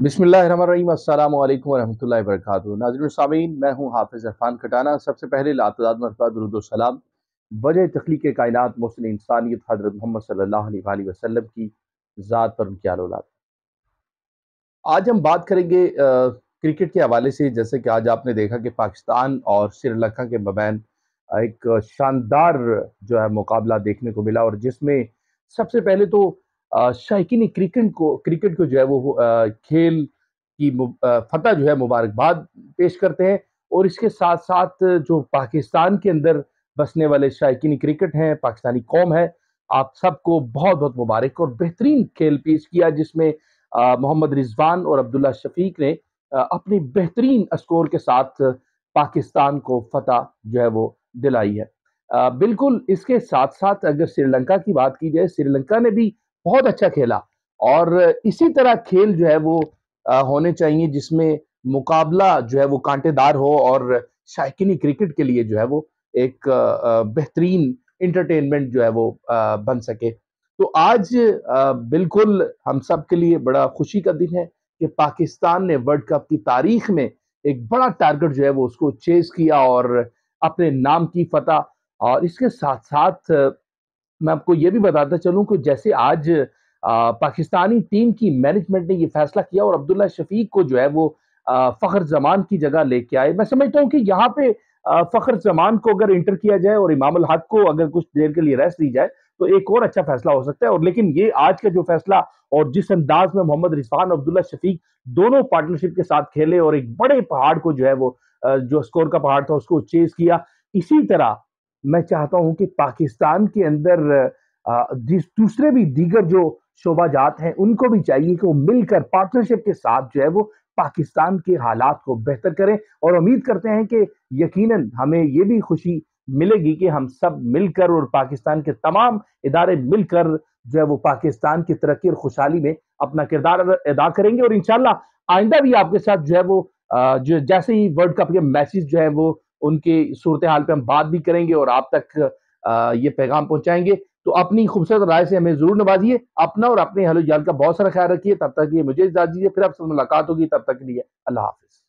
बिस्मिल्लाहिर्रहमानिर्रहीम। अस्सलामु अलैकुम वरहमतुल्लाहि वबरकातुहू। नाज़रीन सामीन, मैं हूँ हाफिज़ इरफान खटाना। सबसे पहले लातदाद मरतबा दुरूद व सलाम वजह तख्लीक़ कायनात मुहसिन इंसानियत हज़रत मोहम्मद सल्लल्लाहु अलैहि वसल्लम की ज़ात पर उनकी आल औलाद। आज हम बात करेंगे क्रिकेट के हवाले से। जैसे कि आज आपने देखा कि पाकिस्तान और श्रीलंका के मबैन एक शानदार जो है मुकाबला देखने को मिला, और जिसमें सबसे पहले तो शायकीन क्रिकेट को जो है वो खेल की फतह जो है मुबारकबाद पेश करते हैं। और इसके साथ साथ जो पाकिस्तान के अंदर बसने वाले शायकीन क्रिकेट हैं, पाकिस्तानी कौम है, आप सबको बहुत बहुत मुबारक। और बेहतरीन खेल पेश किया जिसमें मोहम्मद रिजवान और अब्दुल्ला शफीक ने अपनी बेहतरीन स्कोर के साथ पाकिस्तान को फतह जो है वो दिलाई है। बिल्कुल इसके साथ साथ अगर श्रीलंका की बात की जाए, श्रीलंका ने भी बहुत अच्छा खेला। और इसी तरह खेल जो है वो होने चाहिए जिसमें मुकाबला जो है वो कांटेदार हो, और शायकीन क्रिकेट के लिए जो है वो एक बेहतरीन इंटरटेनमेंट जो है वो बन सके। तो आज बिल्कुल हम सब के लिए बड़ा खुशी का दिन है कि पाकिस्तान ने वर्ल्ड कप की तारीख में एक बड़ा टारगेट जो है वो उसको चेस किया, और अपने नाम की फतह। और इसके साथ साथ मैं आपको ये भी बताता चलूं कि जैसे आज पाकिस्तानी टीम की मैनेजमेंट ने ये फैसला किया और अब्दुल्ला शफीक को जो है वो फखर जमान की जगह लेके आए। मैं समझता हूँ कि यहाँ पे फखर जमान को अगर इंटर किया जाए और इमाम अल हक को अगर कुछ देर के लिए रेस्ट दी जाए तो एक और अच्छा फैसला हो सकता है। और लेकिन ये आज का जो फैसला, और जिस अंदाज में मोहम्मद रिजवान और अब्दुल्ला शफीक दोनों पार्टनरशिप के साथ खेले और एक बड़े पहाड़ को जो है वो जो स्कोर का पहाड़ था उसको चेज किया, इसी तरह मैं चाहता हूं कि पाकिस्तान के अंदर दूसरे भी दीगर जो शोबाजात हैं उनको भी चाहिए कि वो मिलकर पार्टनरशिप के साथ जो है वो पाकिस्तान के हालात को बेहतर करें। और उम्मीद करते हैं कि यकीनन हमें ये भी खुशी मिलेगी कि हम सब मिलकर और पाकिस्तान के तमाम इदारे मिलकर जो है वो पाकिस्तान की तरक्की और खुशहाली में अपना किरदार अदा करेंगे। और इंशाल्लाह आइंदा भी आपके साथ जो है वो जो जैसे ही वर्ल्ड कप के मैचेस जो है वो उनके सूरत हाल पे हम बात भी करेंगे और आप तक ये पैगाम पहुंचाएंगे। तो अपनी खूबसूरत राय से हमें जरूर नवाजिए। अपना और अपने अहल जाल का बहुत सारा ख्याल रखिए। तब तक ये मुझे इजाजत दीजिए, फिर आपसे मुलाकात होगी। तब तक के लिए अल्लाह हाफिज।